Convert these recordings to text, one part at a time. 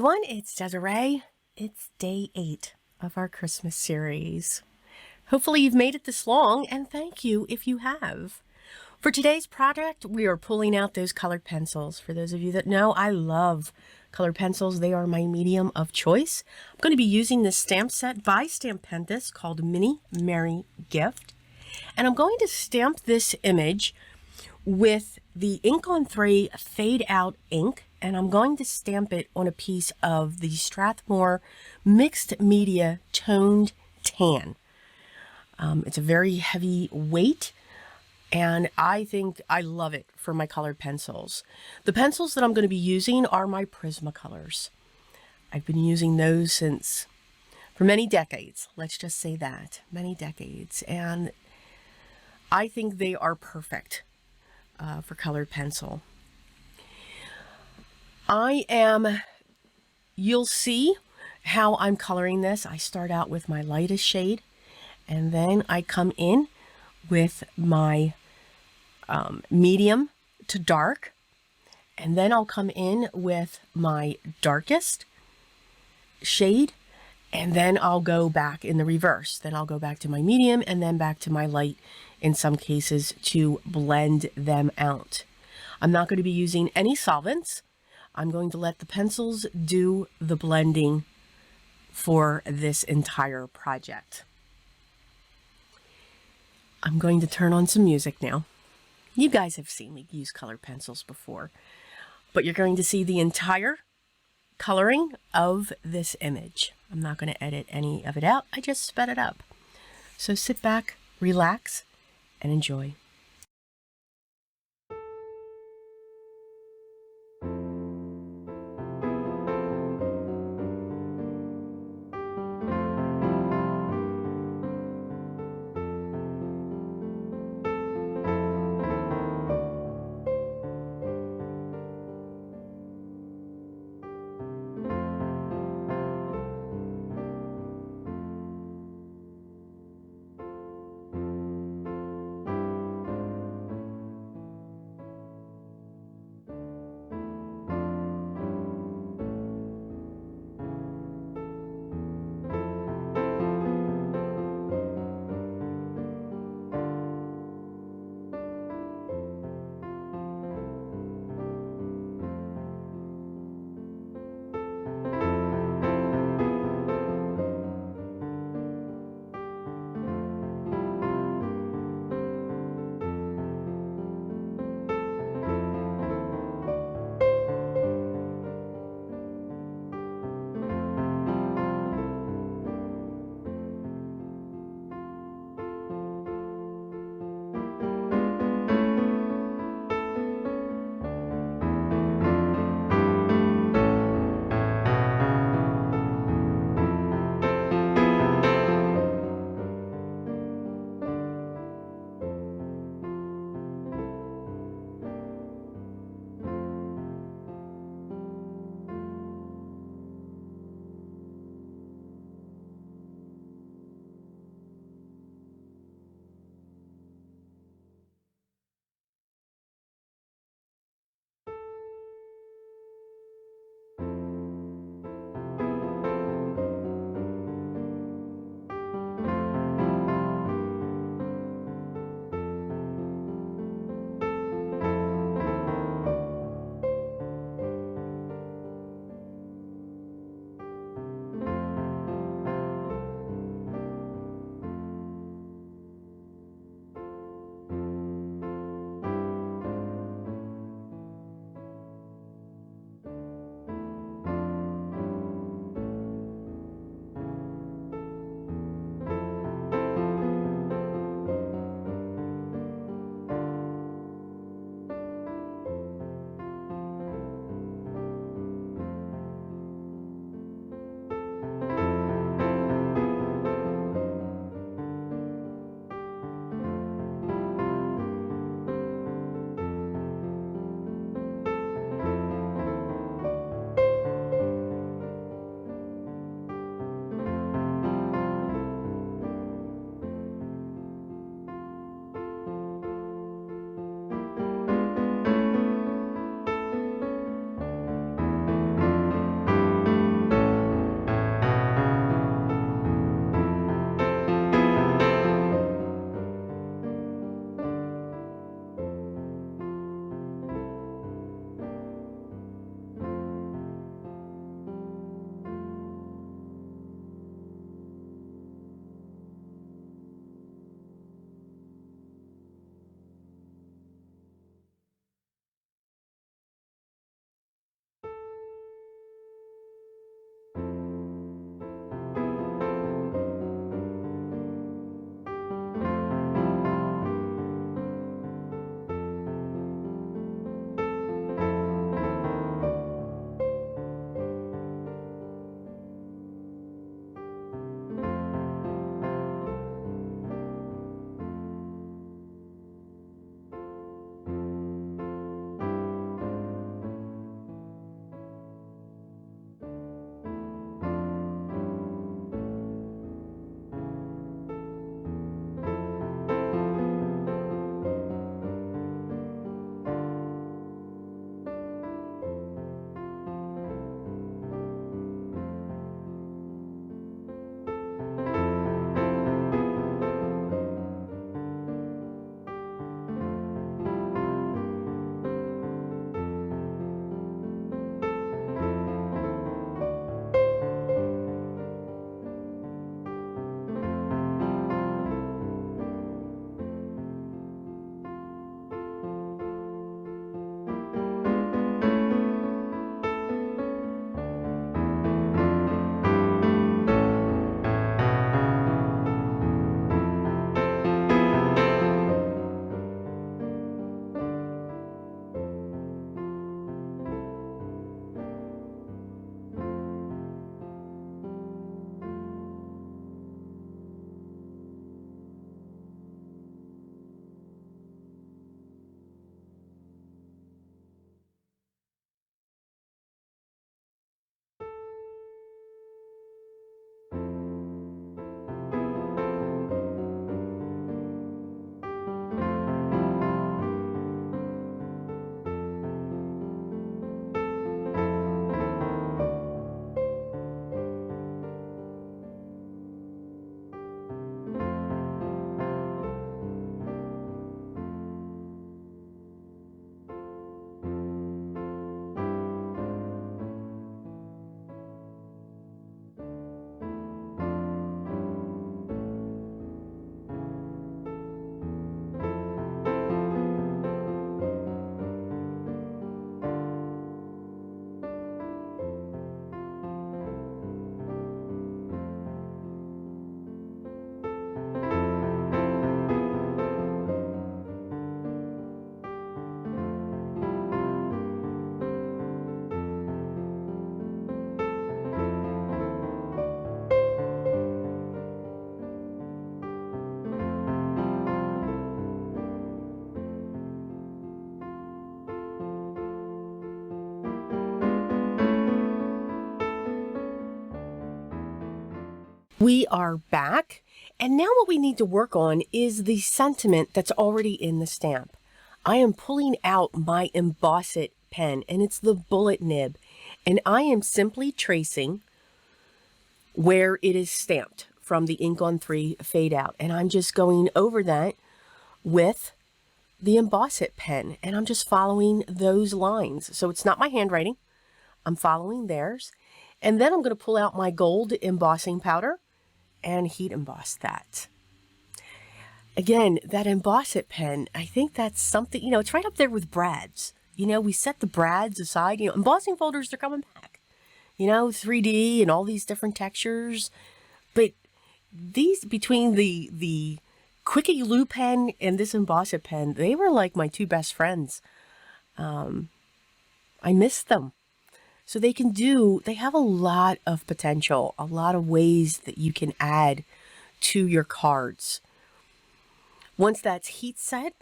everyone, it's Desiree. It's day 8 of our Christmas series. Hopefully you've made it this long, and thank you if you have. For today's project, we are pulling out those colored pencils. For those of you that know, I love colored pencils. They are my medium of choice. I'm going to be using this stamp set by Stampendous called Mini Merry Gift. And I'm going to stamp this image with the Ink on 3 Fade Out ink, and I'm going to stamp it on a piece of the Strathmore Mixed Media Toned Tan. It's a very heavy weight, and I think I love it for my colored pencils. The pencils that I'm going to be using are my Prismacolors. I've been using those for many decades. Let's just say that, many decades. And I think they are perfect for colored pencil. You'll see how I'm coloring this. I start out with my lightest shade, and then I come in with my medium to dark, and then I'll come in with my darkest shade, and then I'll go back in the reverse. Then I'll go back to my medium and then back to my light in some cases to blend them out. I'm not going to be using any solvents. I'm going to let the pencils do the blending for this entire project. I'm going to turn on some music now. You guys have seen me use colored pencils before, but you're going to see the entire coloring of this image. I'm not going to edit any of it out. I just sped it up. So sit back, relax, and enjoy. We are back, and now what we need to work on is the sentiment that's already in the stamp. I am pulling out my Emboss It pen, and it's the bullet nib, and I am simply tracing where it is stamped from the Ink on 3 fade out, and I'm just going over that with the Emboss It pen, and I'm just following those lines. So it's not my handwriting, I'm following theirs, and then I'm going to pull out my gold embossing powder and heat emboss that. Again, that Emboss It pen, I think that's something, you know, it's right up there with brads. You know, we set the brads aside, you know, embossing folders, they're coming back. You know, 3D and all these different textures. But these, between the Quickie Glue pen and this Emboss It pen, they were like my two best friends. I miss them. So they have a lot of potential, a lot of ways that you can add to your cards. Once that's heat set,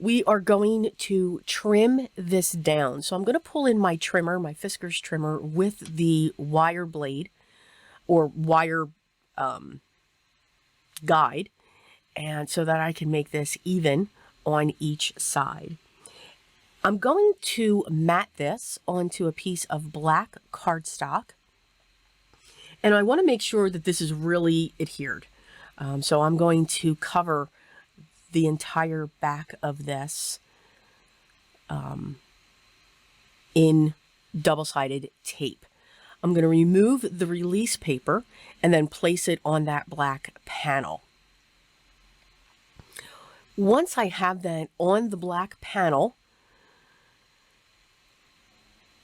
we are going to trim this down. So I'm going to pull in my trimmer, my Fiskars trimmer, with the wire blade or wire guide, and so that I can make this even on each side. I'm going to mat this onto a piece of black cardstock, and I want to make sure that this is really adhered. So I'm going to cover the entire back of this in double-sided tape. I'm going to remove the release paper and then place it on that black panel. Once I have that on the black panel,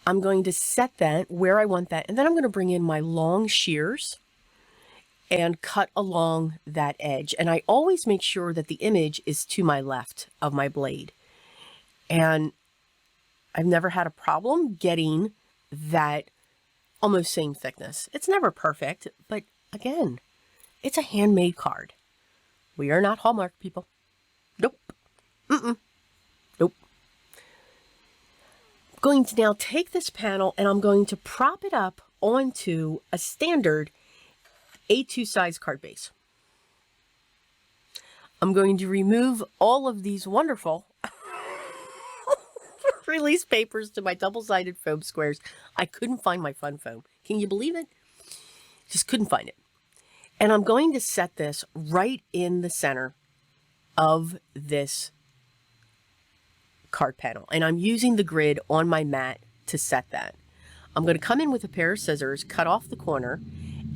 I'm going to set that where I want that, and then I'm going to bring in my long shears and cut along that edge. And I always make sure that the image is to my left of my blade. And I've never had a problem getting that almost same thickness. It's never perfect, but again, it's a handmade card. We are not Hallmark people. Nope. Nope. I'm going to now take this panel and I'm going to prop it up onto a standard A2 size card base. I'm going to remove all of these wonderful release papers to my double-sided foam squares. I couldn't find my fun foam. Can you believe it? Just couldn't find it. And I'm going to set this right in the center of this card panel. And I'm using the grid on my mat to set that. I'm going to come in with a pair of scissors, cut off the corner,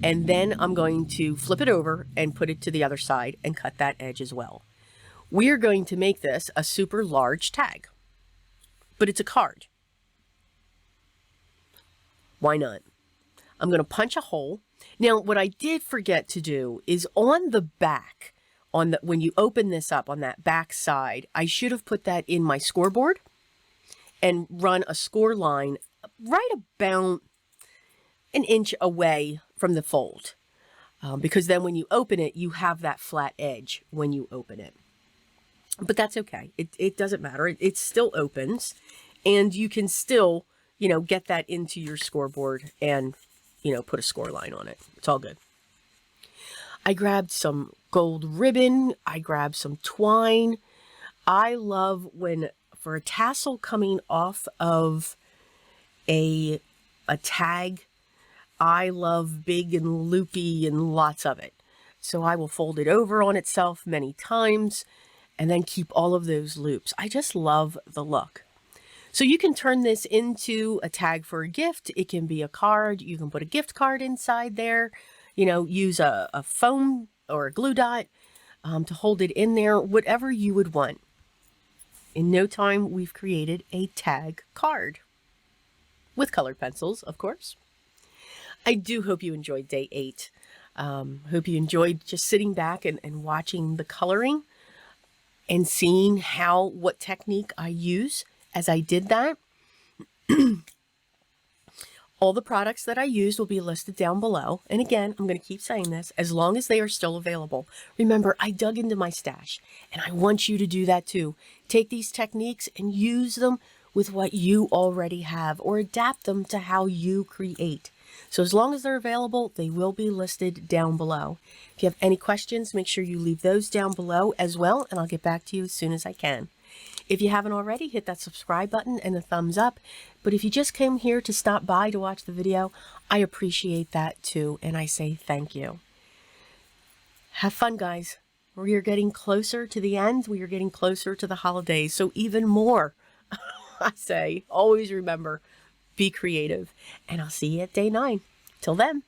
and then I'm going to flip it over and put it to the other side and cut that edge as well. We are going to make this a super large tag, but it's a card. Why not? I'm going to punch a hole. Now, what I did forget to do is on the back, when you open this up on that back side, I should have put that in my scoreboard and run a score line right about an inch away from the fold, because then when you open it, you have that flat edge when you open it. But that's okay. It doesn't matter. It still opens, and you can still, you know, get that into your scoreboard and, you know, put a score line on it. It's all good. I grabbed some gold ribbon. I grabbed some twine. I love when, for a tassel coming off of a tag, I love big and loopy and lots of it. So I will fold it over on itself many times and then keep all of those loops. I just love the look. So you can turn this into a tag for a gift. It can be a card. You can put a gift card inside there. You know, use a foam or a glue dot to hold it in there, whatever you would want. In no time, we've created a tag card with colored pencils, of course. I do hope you enjoyed day 8. Hope you enjoyed just sitting back and watching the coloring and seeing what technique I use as I did that. All the products that I used will be listed down below. And again, I'm going to keep saying this, as long as they are still available. Remember, I dug into my stash, and I want you to do that too. Take these techniques and use them with what you already have, or adapt them to how you create. So as long as they're available, they will be listed down below. If you have any questions, make sure you leave those down below as well, and I'll get back to you as soon as I can. If you haven't already, hit that subscribe button and the thumbs up. But if you just came here to stop by to watch the video, I appreciate that too, and I say thank you. Have fun, guys. We are getting closer to the end. We are getting closer to the holidays. So even more, I say, always remember, be creative. And I'll see you at day 9. Till then.